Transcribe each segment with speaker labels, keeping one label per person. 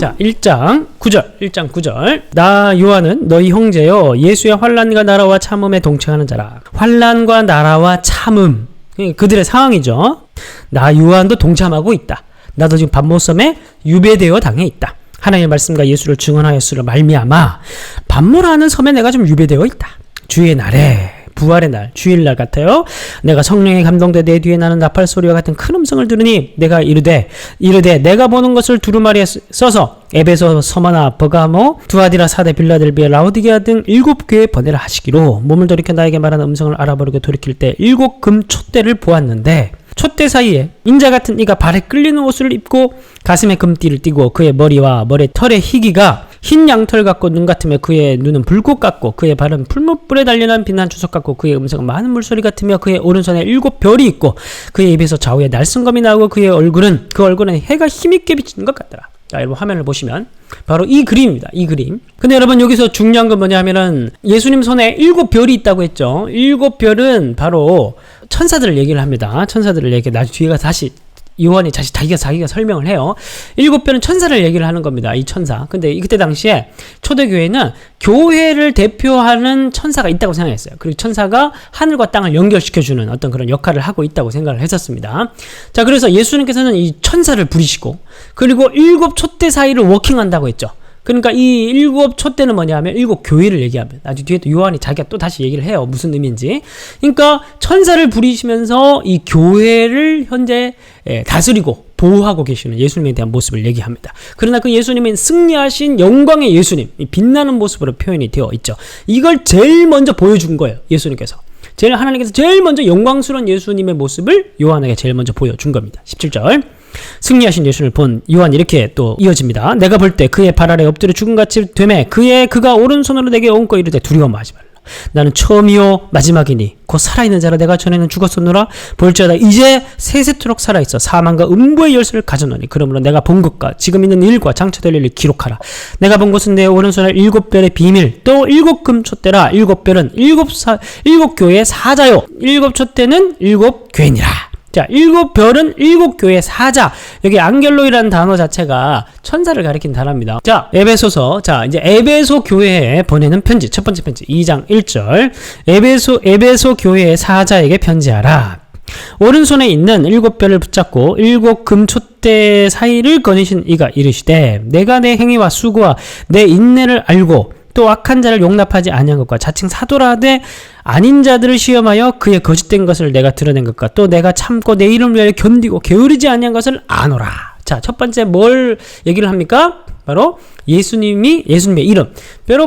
Speaker 1: 자, 1장 9절. 나 요한은 너희 형제여 예수의 환난과 나라와 참음에 동행하는 자라. 환난과 나라와 참음, 그들의 상황이죠. 나 요한도 동참하고 있다. 나도 지금 반모섬에 유배되어 당해 있다. 하나님의 말씀과 예수를 증언하였으로 말미암아 반모라는 섬에 내가 좀 유배되어 있다. 주의 날에, 부활의 날, 주일날 같아요. 내가 성령에 감동돼 내 뒤에 나는 나팔 소리와 같은 큰 음성을 들으니 내가 이르되 내가 보는 것을 두루마리에 써서 에베소, 서머나, 버가모, 두아디라, 사데, 빌라델비아, 라오디게아 등 7교회에 보내라 하시기로 몸을 돌이켜 나에게 말하는 음성을 알아보려고 돌이킬 때 7금 촛대를 보았는데 촛대 사이에 인자 같은 이가 발에 끌리는 옷을 입고 가슴에 금띠를 띠고 그의 머리와 머리 털의 희기가 흰 양털 같고 눈 같으며 그의 눈은 불꽃 같고 그의 발은 풀무불에 달려난 빛난 주석 같고 그의 음성은 많은 물소리 같으며 그의 오른손에 7별이 있고 그의 입에서 좌우에 날성검이 나오고 그의 얼굴은 해가 힘있게 비치는 것 같더라. 자, 여러분 화면을 보시면 바로 이 그림입니다. 이 그림. 근데 여러분 여기서 중요한 건 뭐냐 하면은 예수님 손에 7별이 있다고 했죠. 7별은 바로 천사들을 얘기를 합니다. 천사들을 얘기, 나중에 뒤에가 다시 요한이 자기가 설명을 해요. 7별은 천사를 얘기를 하는 겁니다. 이 천사. 근데 그때 당시에 초대교회는 교회를 대표하는 천사가 있다고 생각했어요. 그리고 천사가 하늘과 땅을 연결시켜주는 어떤 그런 역할을 하고 있다고 생각을 했었습니다. 자, 그래서 예수님께서는 이 천사를 부리시고 그리고 7 촛대 사이를 워킹한다고 했죠. 그러니까 이 7 촛대는 뭐냐 하면 7 교회를 얘기하면 나중에 뒤에 또 요한이 자기가 또 다시 얘기를 해요. 무슨 의미인지. 그러니까 천사를 부리시면서 이 교회를 현재 다스리고 보호하고 계시는 예수님에 대한 모습을 얘기합니다. 그러나 그 예수님은 승리하신 영광의 예수님, 빛나는 모습으로 표현이 되어 있죠. 이걸 제일 먼저 보여준 거예요. 예수님께서. 하나님께서 제일 먼저 영광스러운 예수님의 모습을 요한에게 제일 먼저 보여준 겁니다. 17절. 승리하신 예수를 본 요한이 이렇게 또 이어집니다. 내가 볼 때 그의 발 아래 엎드려 죽음같이 되매 그가 오른손으로 내게 얹고 이르되 두려워하지 말라. 나는 처음이요 마지막이니 곧 살아있는 자라. 내가 전에는 죽었었노라. 볼지어다 이제 세세토록 살아있어 사망과 음부의 열쇠를 가졌노니 그러므로 내가 본 것과 지금 있는 일과 장차될 일을 기록하라. 내가 본 것은 내 오른손에 7별의 비밀 또 7금 촛대라. 7별은 7 교회의 사자요 7 촛대는 7 교회니라. 자, 7별은 7 교회의 사자. 여기 안겔로이라는 단어 자체가 천사를 가리킨 단어입니다. 자, 에베소서. 자, 이제 에베소 교회에 보내는 편지. 첫 번째 편지. 2장 1절. 에베소 교회의 사자에게 편지하라. 오른손에 있는 7별을 붙잡고 7 금촛대 사이를 거니신 이가 이르시되 내가 내 행위와 수고와 내 인내를 알고 또 악한 자를 용납하지 아니한 것과 자칭 사도라되 아닌 자들을 시험하여 그의 거짓된 것을 내가 드러낸 것과 또 내가 참고 내 이름을 위하여 견디고 게으르지 아니한 것을 아노라. 자, 첫 번째 뭘 얘기를 합니까? 바로 예수님의 이름.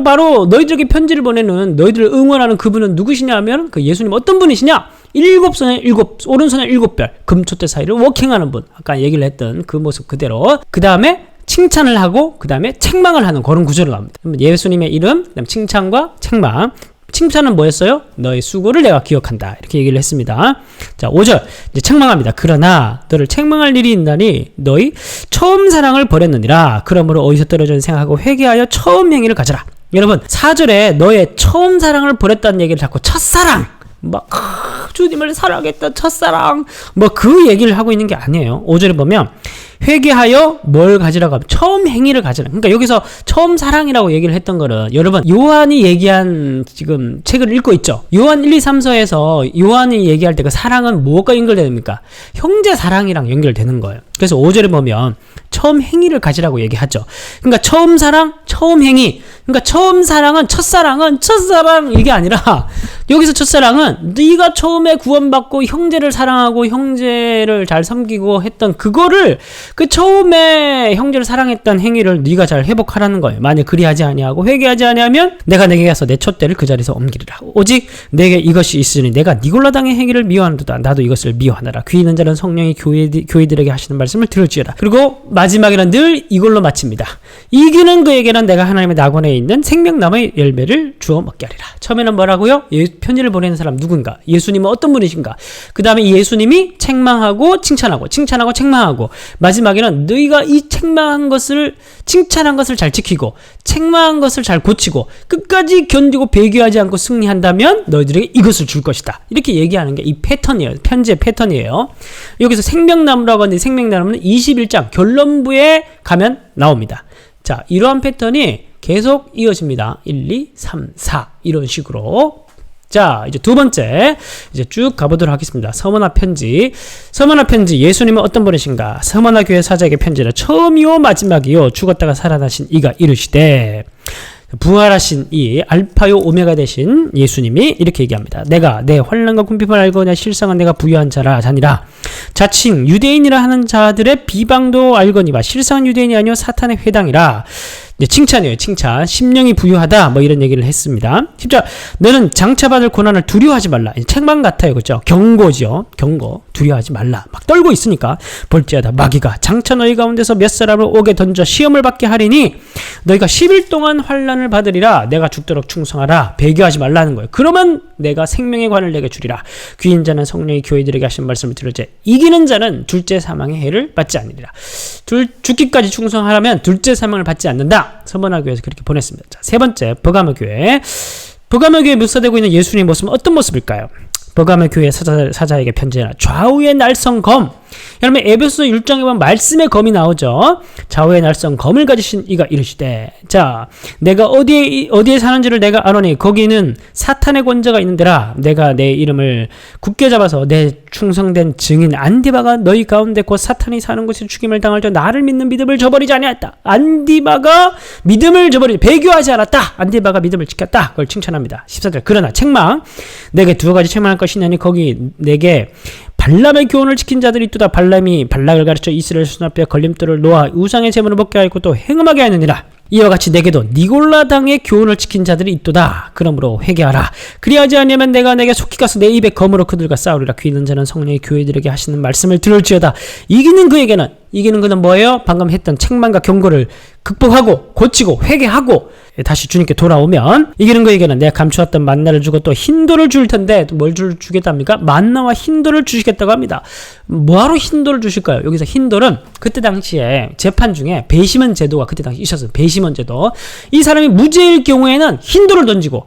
Speaker 1: 바로 너희들에게 편지를 보내는 너희들을 응원하는 그분은 누구시냐 하면 그 예수님 어떤 분이시냐? 오른손에 7별 금촛대 사이를 워킹하는 분. 아까 얘기를 했던 그 모습 그대로. 그 다음에 칭찬을 하고 그 다음에 책망을 하는 그런 구조로 나옵니다. 예수님의 이름, 그다음 칭찬과 책망. 칭찬은 뭐였어요? 너의 수고를 내가 기억한다. 이렇게 얘기를 했습니다. 자, 5절. 이제 책망합니다. 그러나 너를 책망할 일이 있나니 너희 처음 사랑을 버렸느니라. 그러므로 어디서 떨어졌는지 생각하고 회개하여 처음 행위를 가져라. 여러분, 4절에 너의 처음 사랑을 버렸다는 얘기를 자꾸 첫사랑, 주님을 사랑했던 첫사랑, 그 얘기를 하고 있는 게 아니에요. 5절에 보면 회개하여 뭘 가지라고 하면 처음 행위를 가지라. 그러니까 여기서 처음 사랑이라고 얘기를 했던 거는 여러분 요한이 얘기한 지금 책을 읽고 있죠. 요한 1, 2, 3서에서 요한이 얘기할 때 그 사랑은 무엇과 연결됩니까? 형제 사랑이랑 연결되는 거예요. 그래서 5절에 보면 처음 행위를 가지라고 얘기하죠. 그러니까 처음 사랑, 처음 행위. 그러니까 처음 사랑은 첫사랑 이게 아니라 여기서 첫사랑은 네가 처음에 구원받고 형제를 사랑하고 형제를 잘 섬기고 했던 그거를 그 처음에 형제를 사랑했던 행위를 네가 잘 회복하라는 거예요. 만약 그리하지 아니하고 회개하지 아니하면 내가 내게 가서 내 촛대를 그 자리에서 옮기리라. 오직 내게 이것이 있으니 내가 니골라당의 행위를 미워하는도다. 나도 이것을 미워하노라. 귀 있는 자는 성령이 교회들에게 하시는 말씀을 들을지어다. 그리고 마지막에는 늘 이걸로 마칩니다. 이기는 그에게는 내가 하나님의 낙원에 있는 생명나무의 열매를 주어 먹게 하리라. 처음에는 뭐라고요? 편지를 보내는 사람 누군가? 예수님은 어떤 분이신가? 그 다음에 예수님이 책망하고 칭찬하고 책망하고 마지막에는 너희가 이 책망한 것을 칭찬한 것을 잘 지키고 책망한 것을 잘 고치고 끝까지 견디고 배교하지 않고 승리한다면 너희들에게 이것을 줄 것이다. 이렇게 얘기하는 게 이 패턴이에요. 편지의 패턴이에요. 여기서 생명나무라고 하는데 생명나무는 21장 결론부에 가면 나옵니다. 자, 이러한 패턴이 계속 이어집니다. 1, 2, 3, 4 이런 식으로. 자, 이제 두 번째 이제 쭉 가보도록 하겠습니다. 서머나 편지. 서머나 편지. 예수님은 어떤 분이신가? 서머나 교회 사자에게 편지는 처음이요 마지막이요 죽었다가 살아나신 이가 이르시되, 부활하신 이 알파요 오메가 되신 예수님이 이렇게 얘기합니다. 내가 내 환난과 궁핍을 알거냐 실상은 내가 부유한 자니라. 자칭 유대인이라 하는 자들의 비방도 알거니와 실상은 유대인이 아니요 사탄의 회당이라. 칭찬이에요. 칭찬. 심령이 부유하다 뭐 이런 얘기를 했습니다. 10절 너는 장차받을 고난을 두려워하지 말라. 책망 같아요. 그렇죠? 경고죠. 경고. 두려워하지 말라. 막 떨고 있으니까 볼지어다 마귀가 장차 너희 가운데서 몇 사람을 옥에 던져 시험을 받게 하리니 너희가 10일 동안 환난을 받으리라. 내가 죽도록 충성하라. 배교하지 말라는 거예요. 그러면 내가 생명의 관을 내게 주리라. 귀인 자는 성령이 교회들에게 하신 말씀을 들을지 이기는 자는 둘째 사망의 해를 받지 않으리라. 죽기까지 충성하라면 둘째 사망을 받지 않는다. 서머나 교회에서 그렇게 보냈습니다. 자, 세 번째 버가모 교회. 버가모 교회에 묘사되고 있는 예수님의 모습은 어떤 모습일까요? 버가모 교회 사자에게 편지하라. 좌우의 날성 검. 여러분 에베소서 1장에 보면 말씀의 검이 나오죠. 좌우의 날성 검을 가지신 이가 이르시되, 자, 내가 어디에 사는지를 내가 아노니 거기는 사탄의 권자가 있는데라. 내가 내 이름을 굳게 잡아서 내 충성된 증인 안디바가 너희 가운데 곧 사탄이 사는 곳에 죽임을 당할 때 나를 믿는 믿음을 저버리지 아니하였다. 안디바가 믿음을 저버리지 배교하지 않았다. 안디바가 믿음을 지켰다. 그걸 칭찬합니다. 14절 그러나 책망 내게 두 가지 책망할 것이 있나니 거기 내게 발람의 교훈을 지킨 자들이 있도다. 발람이 발락을 가르쳐 이스라엘 손 앞에 걸림돌을 놓아 우상의 제물을 먹게 하였고 또 행음하게 하느니라. 이와 같이 내게도 니골라당의 교훈을 지킨 자들이 있도다. 그러므로 회개하라. 그리하지 아니하면 내가 내게 속히 가서 내 입에 검으로 그들과 싸우리라. 귀 있는 자는 성령이 교회들에게 하시는 말씀을 들을지어다. 이기는 그는 뭐예요? 방금 했던 책망과 경고를 극복하고 고치고 회개하고 다시 주님께 돌아오면 이기는 그에게는 내가 감추었던 만나를 주고 또 흰돌을 줄 텐데 또 뭘 주겠답니까? 만나와 흰돌을 주시겠다고 합니다. 뭐하러 흰돌을 주실까요? 여기서 흰돌은 그때 당시에 재판 중에 배심원 제도가 그때 당시 있었어요. 배심원 제도. 이 사람이 무죄일 경우에는 흰돌을 던지고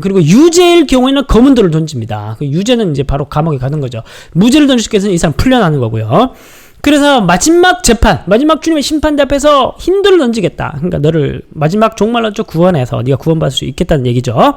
Speaker 1: 그리고 유죄일 경우에는 검은 돌을 던집니다. 그 유죄는 이제 바로 감옥에 가는 거죠. 무죄를 던질 수 있으면 이 사람 풀려나는 거고요. 그래서 마지막 재판, 마지막 주님의 심판대 앞에서 흰돌을 던지겠다. 그러니까 너를 마지막 종말로 구원해서 네가 구원받을 수 있겠다는 얘기죠.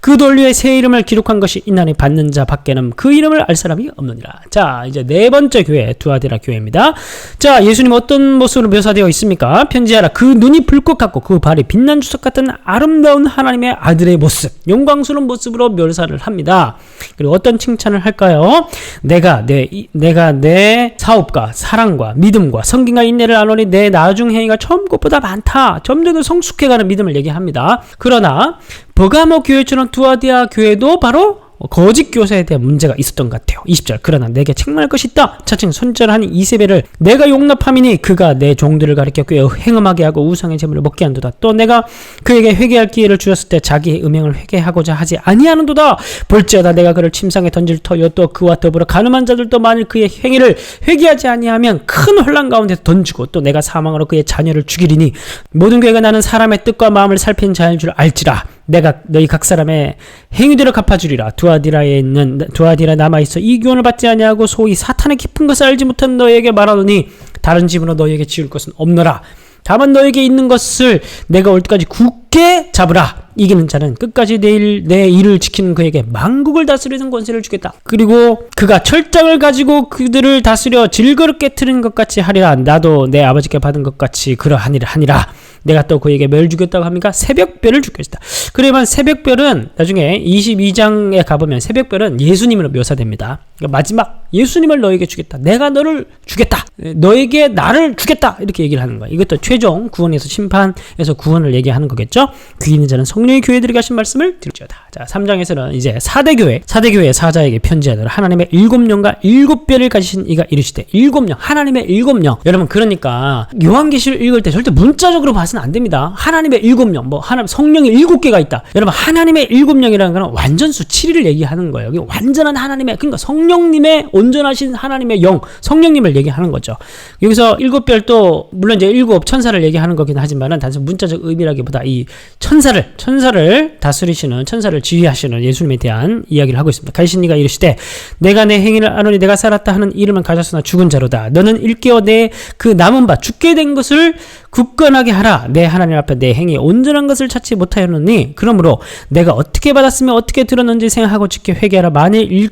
Speaker 1: 그 돌 위에 새 이름을 기록한 것이 있나니 받는 자 밖에는 그 이름을 알 사람이 없느니라. 자, 이제 네 번째 교회, 두아디라 교회입니다. 자, 예수님 어떤 모습으로 묘사되어 있습니까? 편지하라. 그 눈이 불꽃 같고 그 발이 빛난 주석 같은 아름다운 하나님의 아들의 모습, 영광스러운 모습으로 묘사를 합니다. 그리고 어떤 칭찬을 할까요? 내가 내 사업과 사랑과 믿음과 성김과 인내를 아노니 내 나중 행위가 처음 것보다 많다. 점점 더 성숙해가는 믿음을 얘기합니다. 그러나 버가모 교회처럼 두아디아 교회도 바로 거짓 교사에 대한 문제가 있었던 것 같아요. 20절 그러나 내게 책망할 것이 있다. 차츰 손절한 이세벨을 내가 용납함이니 그가 내 종들을 가리켰고 행음하게 하고 우상의 제물을 먹게 한도다. 또 내가 그에게 회개할 기회를 주었을 때 자기의 음행을 회개하고자 하지 아니하는도다. 볼지어다 내가 그를 침상에 던질 터여 또 그와 더불어 가늠한 자들도 만일 그의 행위를 회개하지 아니하면 큰 혼란 가운데 던지고 또 내가 사망으로 그의 자녀를 죽이리니 모든 교회가 나는 사람의 뜻과 마음을 살피는 자인 줄 알지라. 내가 너희 각 사람의 행위대로 갚아주리라. 두아디라 남아있어 이 교훈을 받지 아니하고 소위 사탄의 깊은 것을 알지 못한 너희에게 말하노니 다른 집으로 너희에게 지을 것은 없노라. 다만 너에게 있는 것을 내가 올 때까지 굳게 잡으라. 이기는 자는 끝까지 내 일을 지키는 그에게 만국을 다스리는 권세를 주겠다. 그리고 그가 철장을 가지고 그들을 다스려 질거를 깨트리는 것 같이 하리라. 나도 내 아버지께 받은 것 같이 그러하니라. 내가 또 그에게 뭘 주겠다고 합니까? 새벽별을 주겠다. 그러면 새벽별은 나중에 22장에 가보면 새벽별은 예수님으로 묘사됩니다. 그러니까 마지막 예수님을 너에게 주겠다. 내가 너를 주겠다. 너에게 나를 주겠다. 이렇게 얘기를 하는 거예요. 이것도 최종 구원에서 심판에서 구원을 얘기하는 거겠죠. 귀 있는 자는 성령의 교회들에게 하신 말씀을 들을지어다. 자, 3장에서는 이제 4대교회 사자에게 편지하노라. 하나님의 7영과 7별을 가지신 이가 이르시되 7영, 하나님의 7영. 여러분 그러니까 요한계시를 읽을 때 절대 문자적으로 봐서는 안 됩니다. 하나님의 7영, 하나님 성령이 7개가 있다. 여러분 하나님의 7영이라는 거는 완전수 7일을 얘기하는 거예요. 완전한 하나님의 그러니까 성령 성령님의 온전하신 하나님의 영, 성령님을 얘기하는 거죠. 여기서 7별도 물론 이제 7 천사를 얘기하는 거긴 하지만은 단순 문자적 의미라기보다 이 천사를 다스리시는, 천사를 지휘하시는 예수님에 대한 이야기를 하고 있습니다. 가시니가 이르시되 내가 내 행위를 아노니 내가 살았다 하는 이름은 가졌으나 죽은 자로다. 너는 일깨어 내 그 남은 바 죽게 된 것을 굳건하게 하라. 내 하나님 앞에 내 행위 온전한 것을 찾지 못하였느니 그러므로 내가 어떻게 받았으며 어떻게 들었는지 생각하고 지켜 회개하라. 만일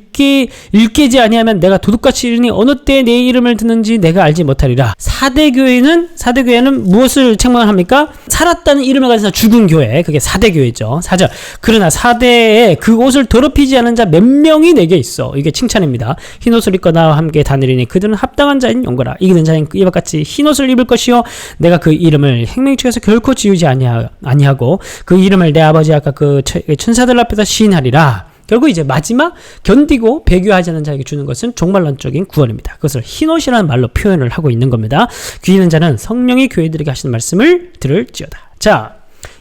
Speaker 1: 일깨지 아니하면 내가 도둑같이 이르니 어느 때 내 이름을 듣는지 내가 알지 못하리라. 사대교회는 무엇을 책망합니까? 살았다는 이름을 가져서 죽은 교회, 그게 사대교회죠. 4절. 그러나 사대에 그 옷을 더럽히지 않은 자 몇 명이 내게 있어. 이게 칭찬입니다. 흰 옷을 입고 나와 함께 다니리니 그들은 합당한 자인 용거라. 이기는 자인 이와 같이 흰 옷을 입을 것이요 내가 그 이름을 행명책에서 결코 지우지 아니하고 그 이름을 내 아버지 아까 그 천사들 앞에서 시인하리라. 결국 이제 마지막 견디고 배교하지 않는 자에게 주는 것은 종말론적인 구원입니다. 그것을 흰옷이라는 말로 표현을 하고 있는 겁니다. 귀 있는 자는 성령이 교회들에게 하시는 말씀을 들을지어다. 자,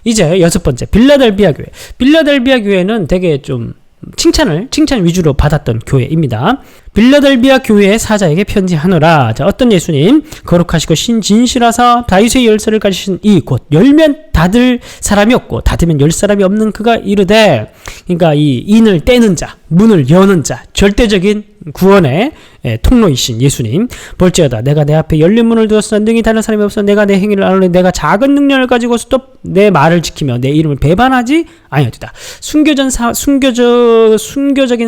Speaker 1: 이제 6번째 빌라델비아 교회. 빌라델비아 교회는 되게 좀 칭찬 위주로 받았던 교회입니다. 빌라델비아 교회의 사자에게 편지하노라. 자, 어떤 예수님 거룩하시고 신진실하사 다윗의 열쇠를 가지신 이 곧 열면 닫을 사람이 없고 닫으면 열 사람이 없는 그가 이르되, 그러니까 이 인을 떼는 자, 문을 여는 자, 절대적인 구원의 통로이신 예수님, 볼지어다 내가 내 앞에 열린 문을 두었으나 능히 닫는 사람이 없어. 내가 내 행위를 아노니 내가 작은 능력을 가지고서도 내 말을 지키며 내 이름을 배반하지 아니하리다. 순교적인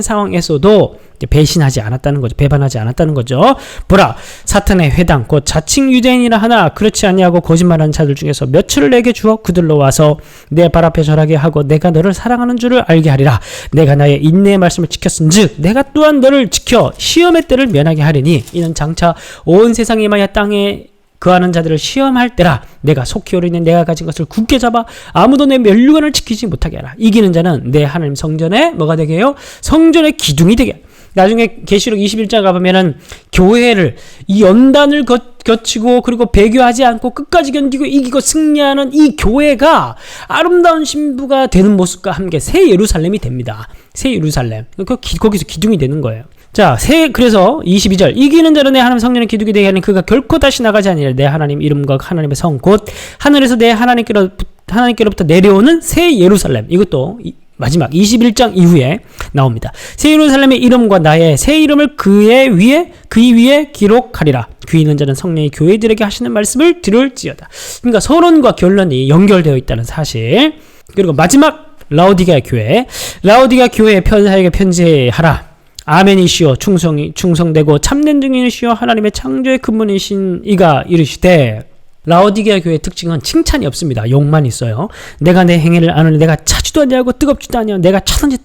Speaker 1: 상황에서도 배신하지 않았다는 거죠. 배반하지 않았다는 거죠. 보라, 사탄의 회당 곧 자칭 유대인이라 하나 그렇지 아니하고 거짓말하는 자들 중에서 몇을 내게 주어 그들로 와서 내 발 앞에 절하게 하고 내가 너를 사랑하는 줄을 알게 하리라. 내가 나의 인내의 말씀을 지켰은즉 내가 또한 너를 지켜 시험의 때를 면하게 하리니 이는 장차 온 세상에 임하여 땅에 그하는 자들을 시험할 때라. 내가 속히 오르는 내가 가진 것을 굳게 잡아 아무도 내 멸류관을 지키지 못하게 하라. 이기는 자는 내 하나님 성전에 뭐가 되게 해요? 성전의 기둥이 되게. 나중에 계시록 21장 가보면은 교회를 이 연단을 거치고 그리고 배교하지 않고 끝까지 견디고 이기고 승리하는 이 교회가 아름다운 신부가 되는 모습과 함께 새 예루살렘이 됩니다. 새 예루살렘. 거기서 기둥이 되는 거예요. 자, 그래서 22절 이기는 자는 내 하나님 성전의 기둥이 되게 하는 그가 결코 다시 나가지 아니하리라. 내 하나님 이름과 하나님의 성 곧 하늘에서 내 하나님께로부터 내려오는 새 예루살렘. 이것도 마지막 21장 이후에 나옵니다. 새 예루살렘의 이름과 나의 새 이름을 그 위에 기록하리라. 귀 있는 자는 성령이 교회들에게 하시는 말씀을 들을지어다. 그러니까 서론과 결론이 연결되어 있다는 사실. 그리고 마지막 라오디게아 교회. 라오디게아 교회의 사에게 편지하라. 아멘이시오 충성되고 참된 증인이시오 하나님의 창조의 근본이신 이가 이르시되. 라오디게아 교회의 특징은 칭찬이 없습니다. 욕만 있어요. 내가 내 행위를 아노니 내가 차지도 아니하고 뜨겁지도 아니하고 내가 차든지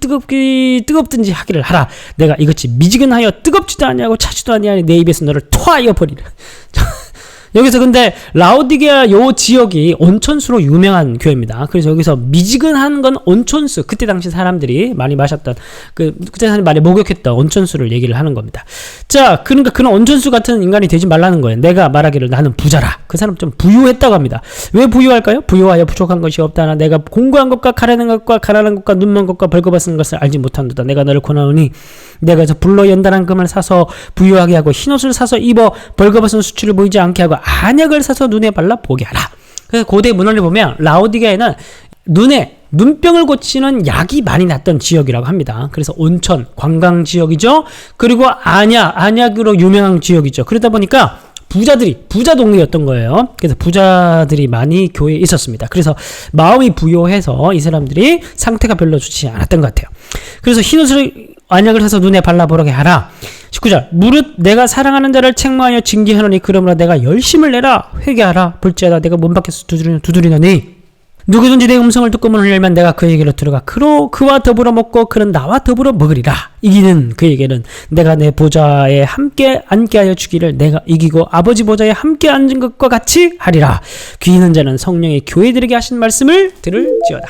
Speaker 1: 뜨겁든지 하기를 하라. 내가 이것이 미지근하여 뜨겁지도 아니하고 차지도 아니하니 내 입에서 너를 토하여 버리라. 여기서 근데 라오디게아 요 지역이 온천수로 유명한 교회입니다. 그래서 여기서 미지근한 건 온천수, 그때 당시 사람들이 많이 마셨던 그때 사람들이 많이 목욕했던 온천수를 얘기를 하는 겁니다. 자, 그러니까 그런 온천수 같은 인간이 되지 말라는 거예요. 내가 말하기를 나는 부자라. 그 사람 좀 부유했다고 합니다. 왜 부유할까요? 부유하여 부족한 것이 없다나 내가 공고한 것과 가련한 것과 가난한 것과 눈먼 것과 벌거벗은 것을 알지 못한도다. 내가 너를 권하노니 내가 저 불로 연단한 금을 사서 부유하게 하고 흰옷을 사서 입어 벌거벗은 수치를 보이지 않게 하고 안약을 사서 눈에 발라 보게 하라. 그래서 고대 문헌을 보면 라오디게아에는 눈병을 고치는 약이 많이 났던 지역이라고 합니다. 그래서 온천, 관광 지역이죠. 그리고 안약으로 유명한 지역이죠. 그러다 보니까 부자 동네였던 거예요. 그래서 부자들이 많이 교회에 있었습니다. 그래서 마음이 부요해서 이 사람들이 상태가 별로 좋지 않았던 것 같아요. 그래서 흰옷을 안약을 사서 눈에 발라보게 하라. 19절 무릇 내가 사랑하는 자를 책망하여 징계하노니 그러므로 내가 열심을 내라. 회개하라. 볼지어다 내가 문 밖에서 두드리노니 누구든지 내 음성을 듣고 문을 열면 내가 그에게로 들어가 그와 더불어 먹고 그는 나와 더불어 먹으리라. 이기는 그에게는 내가 내 보좌에 함께 앉게 하여 주기를 내가 이기고 아버지 보좌에 함께 앉은 것과 같이 하리라. 귀 있는 자는 성령의 교회들에게 하신 말씀을 들을지어다.